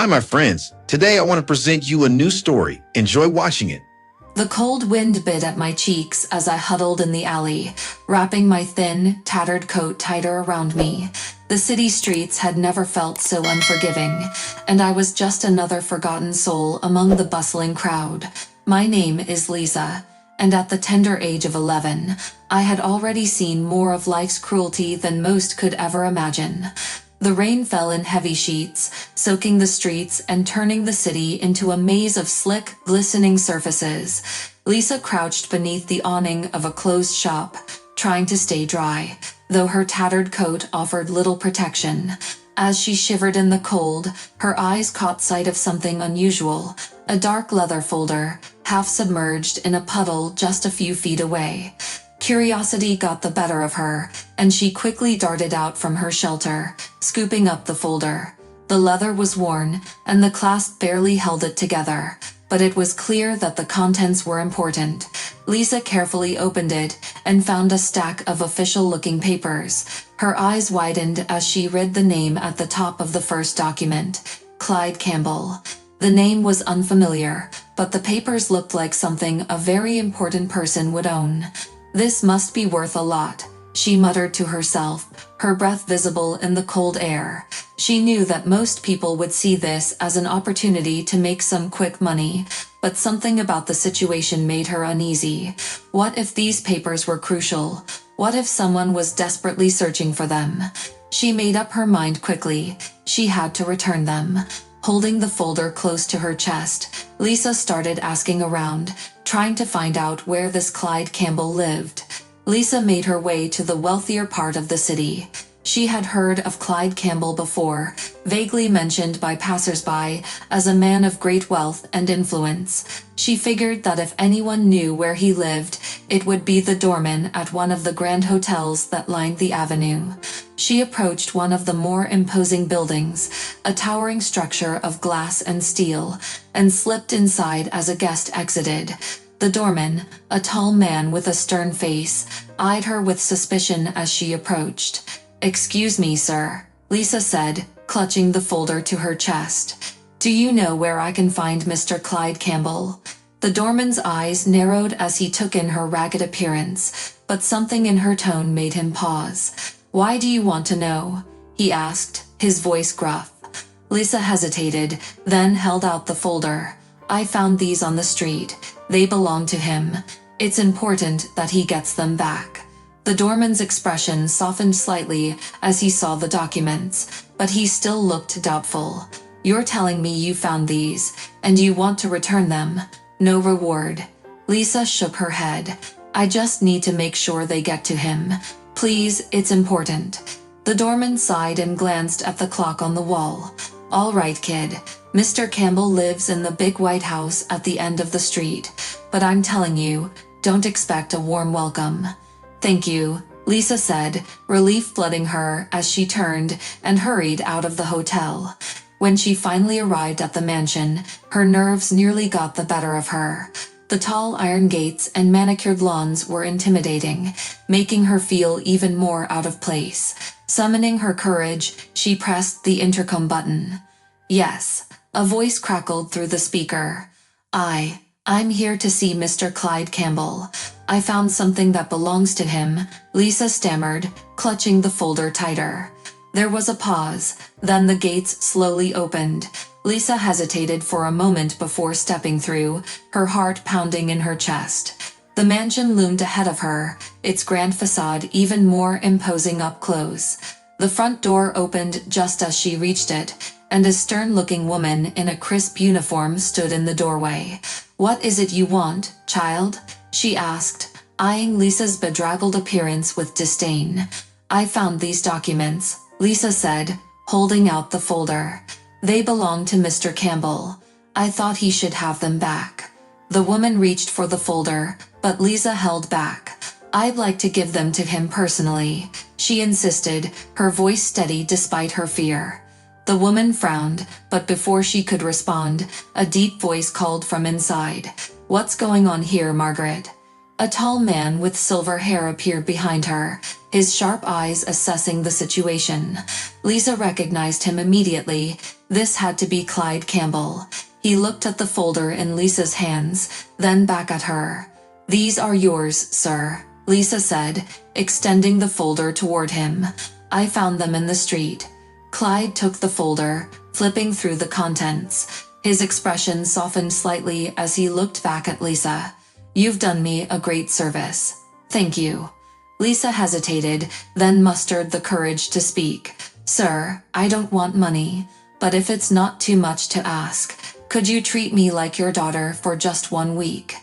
Hi, my friends. Today I want to present you a new story. Enjoy watching it. The cold wind bit at my cheeks as I huddled in the alley, wrapping my thin, tattered coat tighter around me. The city streets had never felt so unforgiving, and I was just another forgotten soul among the bustling crowd. My name is Lisa, and at the tender age of 11, I had already seen more of life's cruelty than most could ever imagine. The rain fell in heavy sheets, soaking the streets and turning the city into a maze of slick, glistening surfaces. Lisa crouched beneath the awning of a closed shop, trying to stay dry, though her tattered coat offered little protection. As she shivered in the cold, her eyes caught sight of something unusual, a dark leather folder, half submerged in a puddle just a few feet away. Curiosity got the better of her, and she quickly darted out from her shelter, scooping up the folder. The leather was worn, and the clasp barely held it together, but it was clear that the contents were important. Lisa carefully opened it and found a stack of official-looking papers. Her eyes widened as she read the name at the top of the first document, Clyde Campbell. The name was unfamiliar, but the papers looked like something a very important person would own. "This must be worth a lot," she muttered to herself, her breath visible in the cold air. She knew that most people would see this as an opportunity to make some quick money, but something about the situation made her uneasy. What if these papers were crucial? What if someone was desperately searching for them? She made up her mind quickly. She had to return them. Holding the folder close to her chest, Lisa started asking around, trying to find out where this Clyde Campbell lived. Lisa made her way to the wealthier part of the city. She had heard of Clyde Campbell before, vaguely mentioned by passersby as a man of great wealth and influence. She figured that if anyone knew where he lived, it would be the doorman at one of the grand hotels that lined the avenue. She approached one of the more imposing buildings, a towering structure of glass and steel, and slipped inside as a guest exited. The doorman, a tall man with a stern face, eyed her with suspicion as she approached. "Excuse me, sir," Lisa said, clutching the folder to her chest. "Do you know where I can find Mr. Clyde Campbell?" The doorman's eyes narrowed as he took in her ragged appearance, but something in her tone made him pause. "Why do you want to know?" he asked, his voice gruff. Lisa hesitated, then held out the folder. "I found these on the street. They belong to him. It's important that he gets them back." The doorman's expression softened slightly as he saw the documents, but he still looked doubtful. "You're telling me you found these, and you want to return them? No reward?" Lisa shook her head. "I just need to make sure they get to him. Please, it's important." The doorman sighed and glanced at the clock on the wall. "All right, kid. Mr. Campbell lives in the big white house at the end of the street, but I'm telling you, don't expect a warm welcome." "Thank you," Lisa said, relief flooding her as she turned and hurried out of the hotel. When she finally arrived at the mansion, her nerves nearly got the better of her. The tall iron gates and manicured lawns were intimidating, making her feel even more out of place. Summoning her courage, she pressed the intercom button. "Yes," a voice crackled through the speaker. I'm here to see Mr. Clyde Campbell. I found something that belongs to him," Lisa stammered, clutching the folder tighter. There was a pause, then the gates slowly opened. Lisa hesitated for a moment before stepping through, her heart pounding in her chest. The mansion loomed ahead of her, its grand facade even more imposing up close. The front door opened just as she reached it, and a stern-looking woman in a crisp uniform stood in the doorway. "What is it you want, child?" she asked, eyeing Lisa's bedraggled appearance with disdain. "I found these documents," Lisa said, holding out the folder. "They belong to Mr. Campbell. I thought he should have them back." The woman reached for the folder, but Lisa held back. "I'd like to give them to him personally," she insisted, her voice steady despite her fear. The woman frowned, but before she could respond, a deep voice called from inside. "What's going on here, Margaret?" A tall man with silver hair appeared behind her, his sharp eyes assessing the situation. Lisa recognized him immediately. This had to be Clyde Campbell. He looked at the folder in Lisa's hands, then back at her. "These are yours, sir," Lisa said, extending the folder toward him. "I found them in the street." Clyde took the folder, flipping through the contents. His expression softened slightly as he looked back at Lisa. "You've done me a great service. Thank you." Lisa hesitated, then mustered the courage to speak. "Sir, I don't want money, but if it's not too much to ask, could you treat me like your daughter for just 1 week?"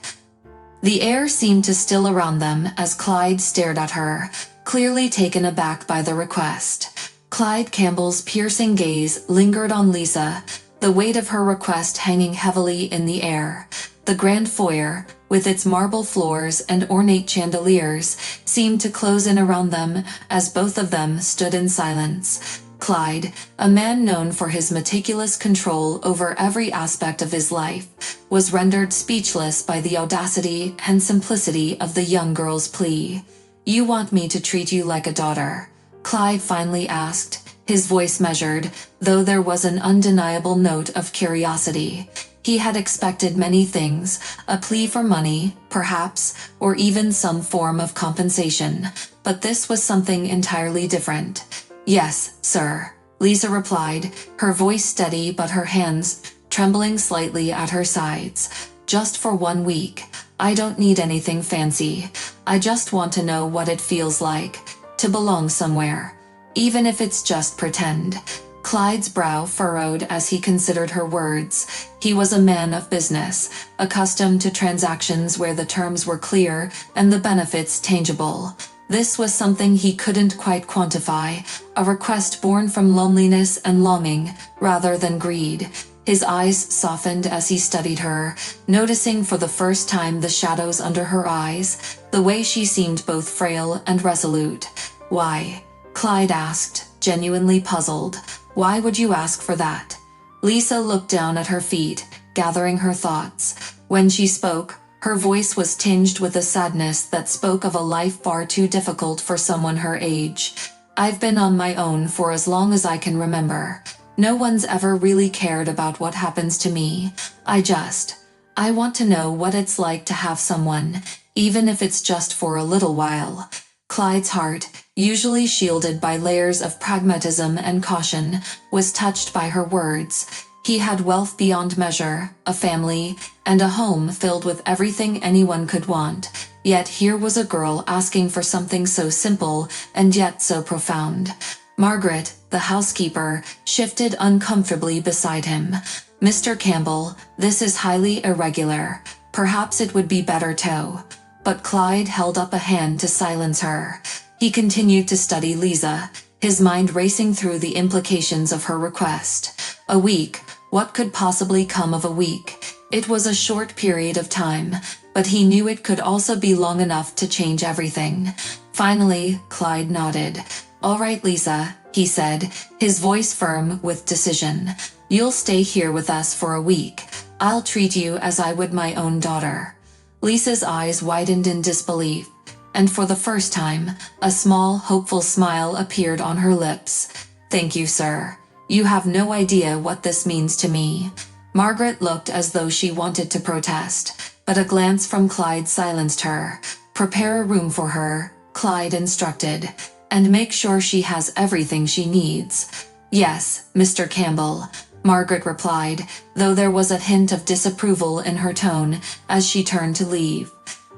The air seemed to still around them as Clyde stared at her, clearly taken aback by the request. Clyde Campbell's piercing gaze lingered on Lisa, the weight of her request hanging heavily in the air. The grand foyer, with its marble floors and ornate chandeliers, seemed to close in around them as both of them stood in silence. Clyde, a man known for his meticulous control over every aspect of his life, was rendered speechless by the audacity and simplicity of the young girl's plea. "You want me to treat you like a daughter?" Clyde finally asked, his voice measured, though there was an undeniable note of curiosity. He had expected many things, a plea for money, perhaps, or even some form of compensation, but this was something entirely different. "Yes, sir," Lisa replied, her voice steady but her hands trembling slightly at her sides. "Just for 1 week. I don't need anything fancy. I just want to know what it feels like to belong somewhere, even if it's just pretend." Clyde's brow furrowed as he considered her words. He was a man of business, accustomed to transactions where the terms were clear and the benefits tangible. This was something he couldn't quite quantify, a request born from loneliness and longing rather than greed. His eyes softened as he studied her, noticing for the first time the shadows under her eyes, the way she seemed both frail and resolute. "Why?" Clyde asked, genuinely puzzled. "Why would you ask for that?" Lisa looked down at her feet, gathering her thoughts. When she spoke, her voice was tinged with a sadness that spoke of a life far too difficult for someone her age. "I've been on my own for as long as I can remember. No one's ever really cared about what happens to me. I want to know what it's like to have someone, even if it's just for a little while." Clyde's heart, usually shielded by layers of pragmatism and caution, was touched by her words. He had wealth beyond measure, a family, and a home filled with everything anyone could want. Yet here was a girl asking for something so simple and yet so profound. Margaret, the housekeeper, shifted uncomfortably beside him. "Mr. Campbell, this is highly irregular. Perhaps it would be better to..." But Clyde held up a hand to silence her. He continued to study Lisa, his mind racing through the implications of her request. A week. What could possibly come of a week? It was a short period of time, but he knew it could also be long enough to change everything. Finally, Clyde nodded. "All right, Lisa," he said, his voice firm with decision. "You'll stay here with us for a week. I'll treat you as I would my own daughter." Lisa's eyes widened in disbelief, and for the first time, a small, hopeful smile appeared on her lips. "Thank you, sir. You have no idea what this means to me." Margaret looked as though she wanted to protest, but a glance from Clyde silenced her. "Prepare a room for her," Clyde instructed, "and make sure she has everything she needs." "Yes, Mr. Campbell," Margaret replied, though there was a hint of disapproval in her tone as she turned to leave.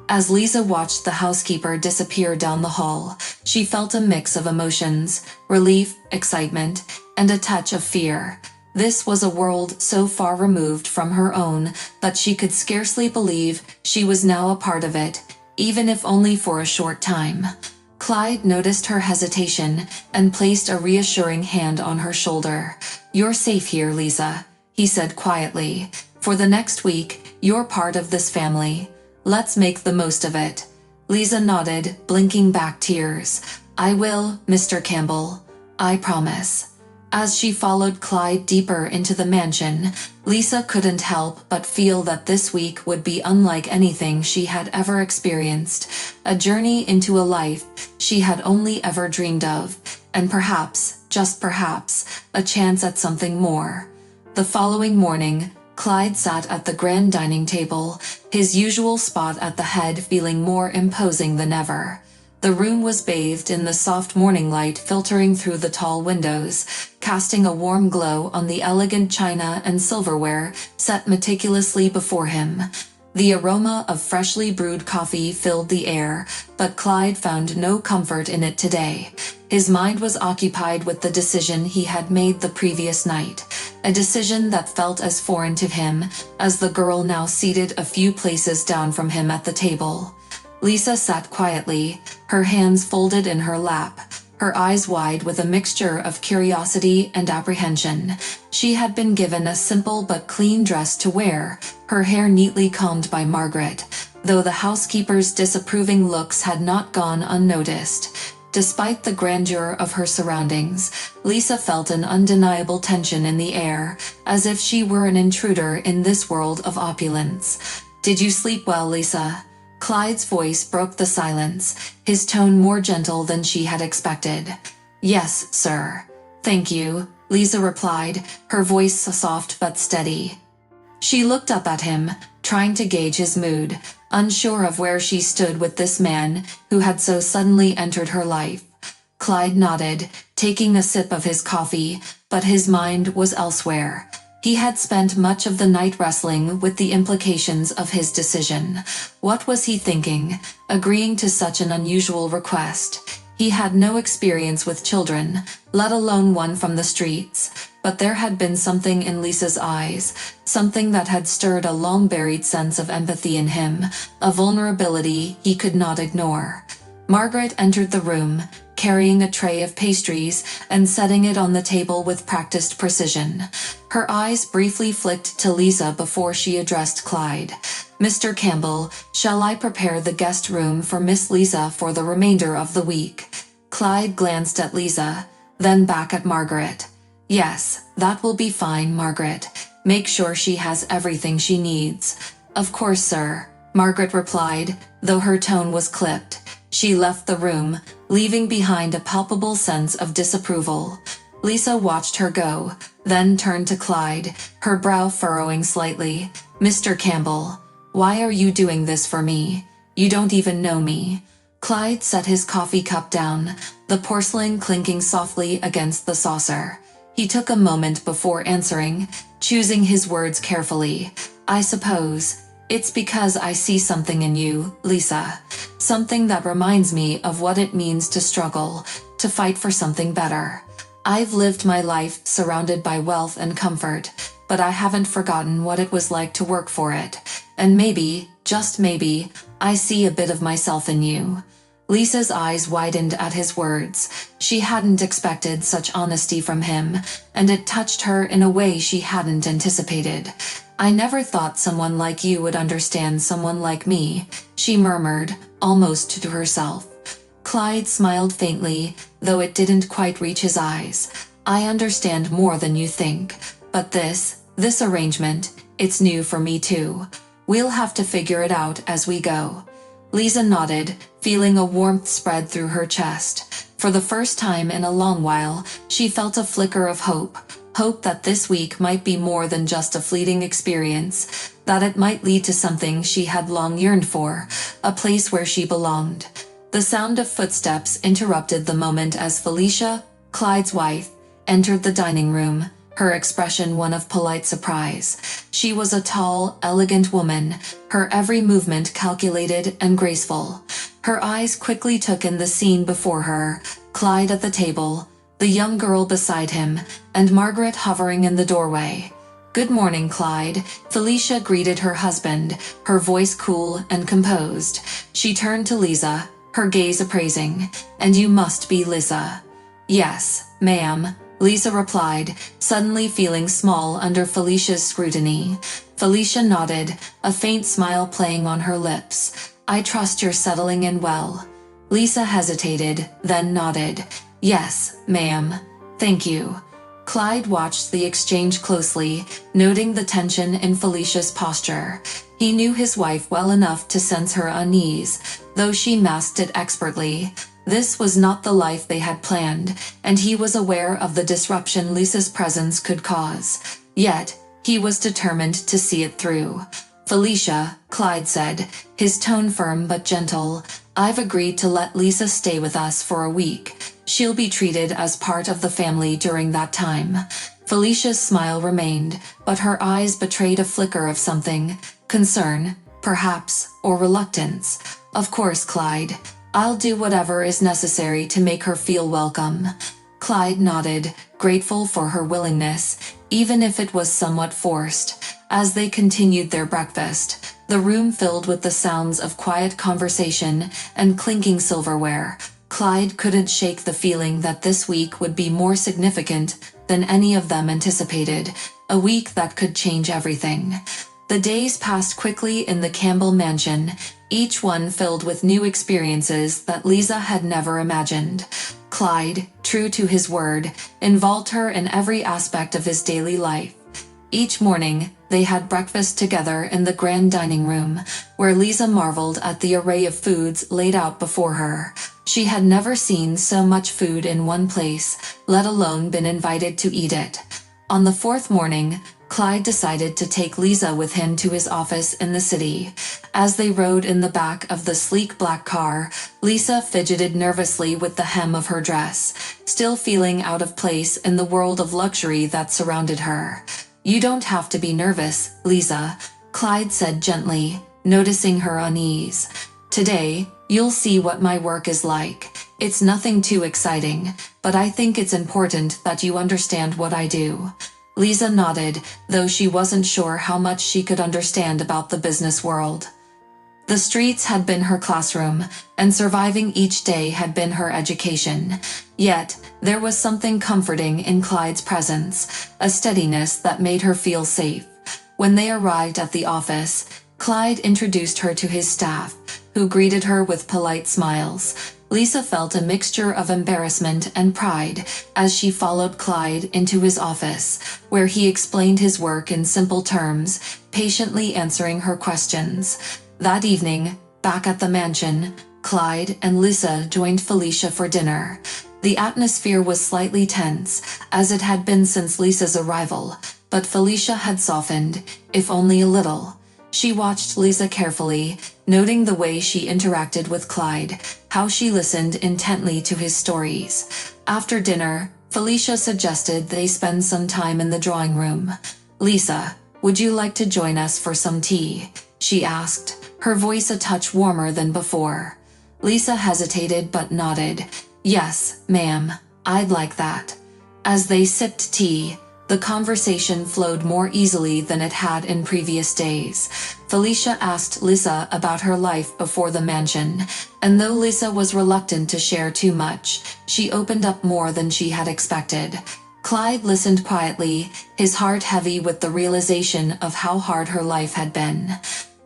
As Lisa watched the housekeeper disappear down the hall, she felt a mix of emotions, relief, excitement, and a touch of fear. This was a world so far removed from her own that she could scarcely believe she was now a part of it, even if only for a short time. Clyde noticed her hesitation and placed a reassuring hand on her shoulder. "You're safe here, Lisa," he said quietly. "For the next week, you're part of this family. Let's make the most of it." Lisa nodded, blinking back tears. "I will, Mr. Campbell. I promise." As she followed Clyde deeper into the mansion, Lisa couldn't help but feel that this week would be unlike anything she had ever experienced, a journey into a life she had only ever dreamed of, and perhaps, just perhaps, a chance at something more. The following morning, Clyde sat at the grand dining table, his usual spot at the head feeling more imposing than ever. The room was bathed in the soft morning light filtering through the tall windows, casting a warm glow on the elegant china and silverware set meticulously before him. The aroma of freshly brewed coffee filled the air, but Clyde found no comfort in it today. His mind was occupied with the decision he had made the previous night, a decision that felt as foreign to him as the girl now seated a few places down from him at the table. Lisa sat quietly, her hands folded in her lap, her eyes wide with a mixture of curiosity and apprehension. She had been given a simple but clean dress to wear, her hair neatly combed by Margaret, though the housekeeper's disapproving looks had not gone unnoticed. Despite the grandeur of her surroundings, Lisa felt an undeniable tension in the air, as if she were an intruder in this world of opulence. "Did you sleep well, Lisa?" Clyde's voice broke the silence, his tone more gentle than she had expected. "Yes, sir. Thank you," Lisa replied, her voice soft but steady. She looked up at him, trying to gauge his mood, unsure of where she stood with this man who had so suddenly entered her life. Clyde nodded, taking a sip of his coffee, but his mind was elsewhere. He had spent much of the night wrestling with the implications of his decision. What was he thinking, agreeing to such an unusual request? He had no experience with children, let alone one from the streets, but there had been something in Lisa's eyes, something that had stirred a long-buried sense of empathy in him, a vulnerability he could not ignore. Margaret entered the room, carrying a tray of pastries and setting it on the table with practiced precision. Her eyes briefly flicked to Lisa before she addressed Clyde. "Mr. Campbell, shall I prepare the guest room for Miss Lisa for the remainder of the week?" Clyde glanced at Lisa, then back at Margaret. "Yes, that will be fine, Margaret. Make sure she has everything she needs." "Of course, sir," Margaret replied, though her tone was clipped. She left the room, leaving behind a palpable sense of disapproval. Lisa watched her go, then turned to Clyde, her brow furrowing slightly. "Mr. Campbell, why are you doing this for me? You don't even know me." Clyde set his coffee cup down, the porcelain clinking softly against the saucer. He took a moment before answering, choosing his words carefully. "I suppose it's because I see something in you, Lisa. Something that reminds me of what it means to struggle, to fight for something better. I've lived my life surrounded by wealth and comfort, but I haven't forgotten what it was like to work for it. And maybe, just maybe, I see a bit of myself in you." Lisa's eyes widened at his words. She hadn't expected such honesty from him, and it touched her in a way she hadn't anticipated. "I never thought someone like you would understand someone like me," she murmured, almost to herself. Clyde smiled faintly, though it didn't quite reach his eyes. "I understand more than you think, but this arrangement, it's new for me too. We'll have to figure it out as we go." Lisa nodded, feeling a warmth spread through her chest. For the first time in a long while, she felt a flicker of hope that this week might be more than just a fleeting experience, that it might lead to something she had long yearned for, a place where she belonged. The sound of footsteps interrupted the moment as Felicia, Clyde's wife, entered the dining room, her expression one of polite surprise. She was a tall, elegant woman, her every movement calculated and graceful. Her eyes quickly took in the scene before her, Clyde at the table, the young girl beside him, and Margaret hovering in the doorway. "Good morning, Clyde," Felicia greeted her husband, her voice cool and composed. She turned to Lisa, her gaze appraising. "And you must be Lisa." "Yes, ma'am," Lisa replied, suddenly feeling small under Felicia's scrutiny. Felicia nodded, a faint smile playing on her lips. "I trust you're settling in well." Lisa hesitated, then nodded. "Yes, ma'am. Thank you." Clyde watched the exchange closely, noting the tension in Felicia's posture. He knew his wife well enough to sense her unease, though she masked it expertly. This was not the life they had planned, and he was aware of the disruption Lisa's presence could cause. Yet, he was determined to see it through. "Felicia," Clyde said, his tone firm but gentle, "I've agreed to let Lisa stay with us for a week. She'll be treated as part of the family during that time." Felicia's smile remained, but her eyes betrayed a flicker of something, concern, perhaps, or reluctance. "Of course, Clyde. I'll do whatever is necessary to make her feel welcome." Clyde nodded, grateful for her willingness, even if it was somewhat forced. As they continued their breakfast, the room filled with the sounds of quiet conversation and clinking silverware, Clyde couldn't shake the feeling that this week would be more significant than any of them anticipated, a week that could change everything. The days passed quickly in the Campbell mansion, each one filled with new experiences that Lisa had never imagined. Clyde, true to his word, involved her in every aspect of his daily life. Each morning, they had breakfast together in the grand dining room, where Lisa marveled at the array of foods laid out before her. She had never seen so much food in one place, let alone been invited to eat it. On the fourth morning, Clyde decided to take Lisa with him to his office in the city. As they rode in the back of the sleek black car, Lisa fidgeted nervously with the hem of her dress, still feeling out of place in the world of luxury that surrounded her. "You don't have to be nervous, Lisa," Clyde said gently, noticing her unease. "Today, you'll see what my work is like. It's nothing too exciting, but I think it's important that you understand what I do." Lisa nodded, though she wasn't sure how much she could understand about the business world. The streets had been her classroom, and surviving each day had been her education. Yet, there was something comforting in Clyde's presence, a steadiness that made her feel safe. When they arrived at the office, Clyde introduced her to his staff, who greeted her with polite smiles. Lisa felt a mixture of embarrassment and pride as she followed Clyde into his office, where he explained his work in simple terms, patiently answering her questions. That evening, back at the mansion, Clyde and Lisa joined Felicia for dinner. The atmosphere was slightly tense, as it had been since Lisa's arrival, but Felicia had softened, if only a little. She watched Lisa carefully, noting the way she interacted with Clyde, how she listened intently to his stories. After dinner, Felicia suggested they spend some time in the drawing room. "Lisa, would you like to join us for some tea?" she asked, her voice a touch warmer than before. Lisa hesitated but nodded. "Yes, ma'am, I'd like that." As they sipped tea, the conversation flowed more easily than it had in previous days. Felicia asked Lisa about her life before the mansion, and though Lisa was reluctant to share too much, she opened up more than she had expected. Clyde listened quietly, his heart heavy with the realization of how hard her life had been.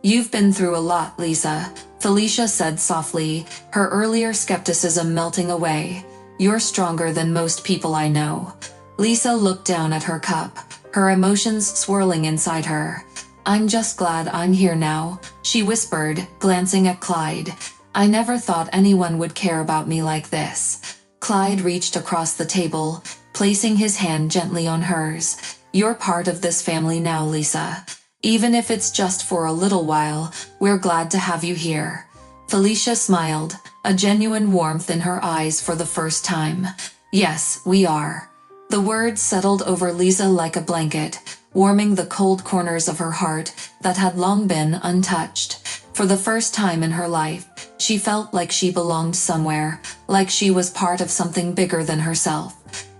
"You've been through a lot, Lisa," Felicia said softly, her earlier skepticism melting away. "You're stronger than most people I know." Lisa looked down at her cup, her emotions swirling inside her. "I'm just glad I'm here now," she whispered, glancing at Clyde. "I never thought anyone would care about me like this." Clyde reached across the table, placing his hand gently on hers. "You're part of this family now, Lisa. Even if it's just for a little while, we're glad to have you here." Felicia smiled, a genuine warmth in her eyes for the first time. "Yes, we are." The words settled over Lisa like a blanket, warming the cold corners of her heart that had long been untouched. For the first time in her life, she felt like she belonged somewhere, like she was part of something bigger than herself.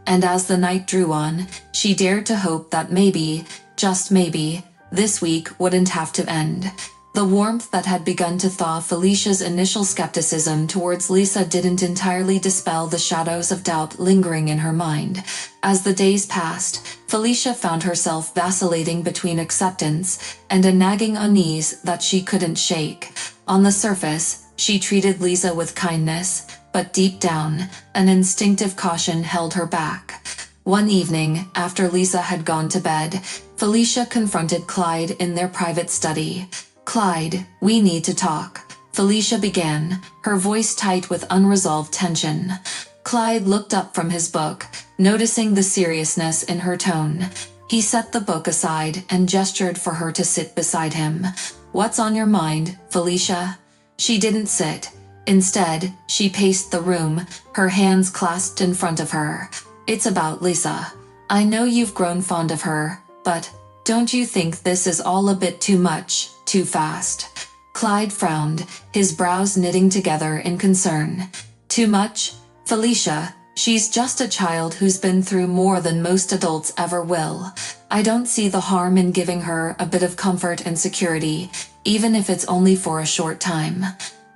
And as the night drew on, she dared to hope that maybe, just maybe, this week wouldn't have to end. The warmth that had begun to thaw Felicia's initial skepticism towards Lisa didn't entirely dispel the shadows of doubt lingering in her mind. As the days passed, Felicia found herself vacillating between acceptance and a nagging unease that she couldn't shake. On the surface, she treated Lisa with kindness, but deep down, an instinctive caution held her back. One evening, after Lisa had gone to bed, Felicia confronted Clyde in their private study. "Clyde, we need to talk," Felicia began, her voice tight with unresolved tension. Clyde looked up from his book, noticing the seriousness in her tone. He set the book aside and gestured for her to sit beside him. "What's on your mind, Felicia?" She didn't sit. Instead, she paced the room, her hands clasped in front of her. "It's about Lisa. I know you've grown fond of her, but don't you think this is all a bit too much, too fast?" Clyde frowned, his brows knitting together in concern. "Too much? Felicia, she's just a child who's been through more than most adults ever will. I don't see the harm in giving her a bit of comfort and security, even if it's only for a short time."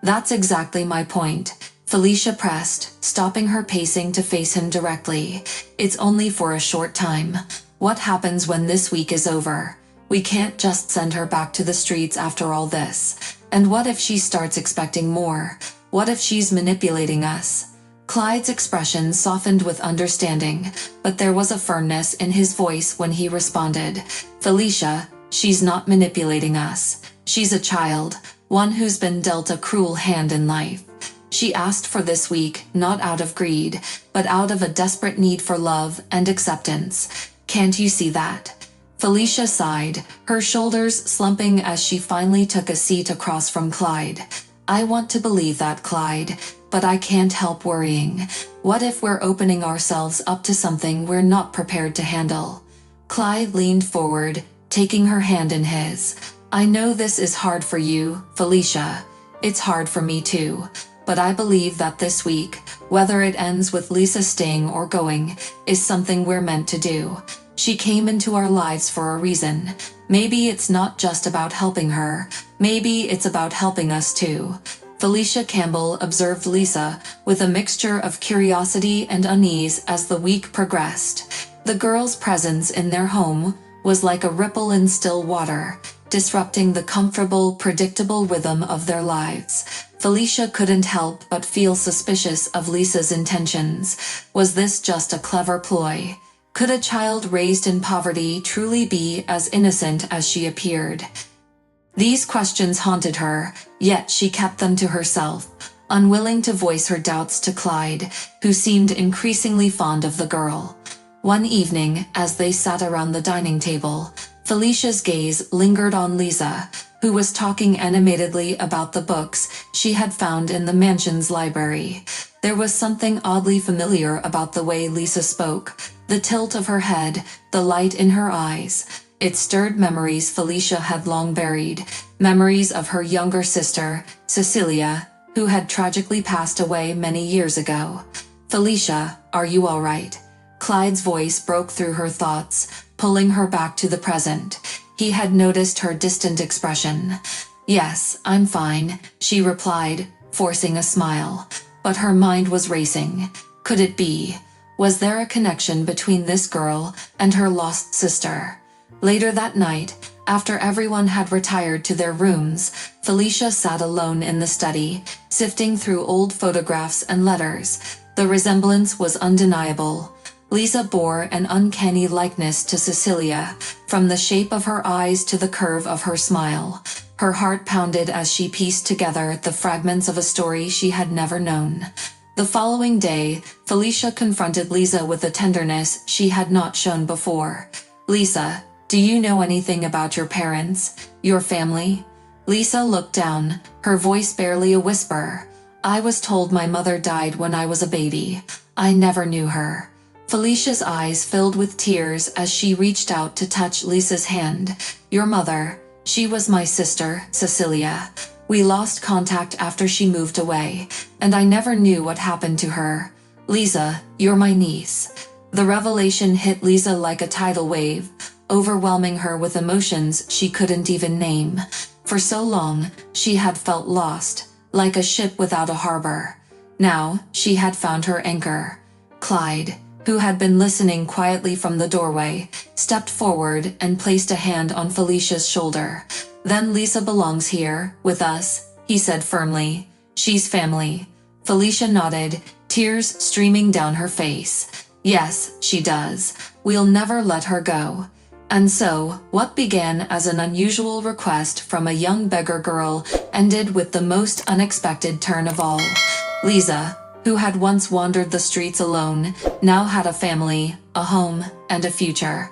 "That's exactly my point," Felicia pressed, stopping her pacing to face him directly. "It's only for a short time. What happens when this week is over? We can't just send her back to the streets after all this. And what if she starts expecting more? What if she's manipulating us?" Clyde's expression softened with understanding, but there was a firmness in his voice when he responded. "Felicia, she's not manipulating us. She's a child, one who's been dealt a cruel hand in life. She asked for this week, not out of greed, but out of a desperate need for love and acceptance. Can't you see that?" Felicia sighed, her shoulders slumping as she finally took a seat across from Clyde. "I want to believe that, Clyde, but I can't help worrying. What if we're opening ourselves up to something we're not prepared to handle?" Clyde leaned forward, taking her hand in his. "I know this is hard for you, Felicia. It's hard for me too. But I believe that this week, whether it ends with Lisa staying or going, is something we're meant to do. She came into our lives for a reason. Maybe it's not just about helping her. Maybe it's about helping us too." Felicia Campbell observed Lisa with a mixture of curiosity and unease as the week progressed. The girl's presence in their home was like a ripple in still water, disrupting the comfortable, predictable rhythm of their lives. Felicia couldn't help but feel suspicious of Lisa's intentions. Was this just a clever ploy? Could a child raised in poverty truly be as innocent as she appeared? These questions haunted her, yet she kept them to herself, unwilling to voice her doubts to Clyde, who seemed increasingly fond of the girl. One evening, as they sat around the dining table, Felicia's gaze lingered on Lisa, who was talking animatedly about the books she had found in the mansion's library. There was something oddly familiar about the way Lisa spoke, the tilt of her head, the light in her eyes. It stirred memories Felicia had long buried, memories of her younger sister, Cecilia, who had tragically passed away many years ago. "Felicia, are you all right?" Clyde's voice broke through her thoughts, pulling her back to the present. He had noticed her distant expression. "Yes, I'm fine," she replied, forcing a smile. But her mind was racing. Could it be? Was there a connection between this girl and her lost sister? Later that night, after everyone had retired to their rooms, Felicia sat alone in the study, sifting through old photographs and letters. The resemblance was undeniable. Lisa bore an uncanny likeness to Cecilia, from the shape of her eyes to the curve of her smile. Her heart pounded as she pieced together the fragments of a story she had never known. The following day, Felicia confronted Lisa with a tenderness she had not shown before. "Lisa, do you know anything about your parents, your family?" Lisa looked down, her voice barely a whisper. "I was told my mother died when I was a baby. I never knew her." Felicia's eyes filled with tears as she reached out to touch Lisa's hand. "Your mother, she was my sister, Cecilia. We lost contact after she moved away, and I never knew what happened to her. Lisa, you're my niece." The revelation hit Lisa like a tidal wave, overwhelming her with emotions she couldn't even name. For so long, she had felt lost, like a ship without a harbor. Now, she had found her anchor. Clyde, who had been listening quietly from the doorway, stepped forward and placed a hand on Felicia's shoulder. "Then Lisa belongs here, with us," he said firmly. "She's family." Felicia nodded, tears streaming down her face. "Yes, she does. We'll never let her go." And so, what began as an unusual request from a young beggar girl ended with the most unexpected turn of all. Lisa, who had once wandered the streets alone, now had a family, a home, and a future.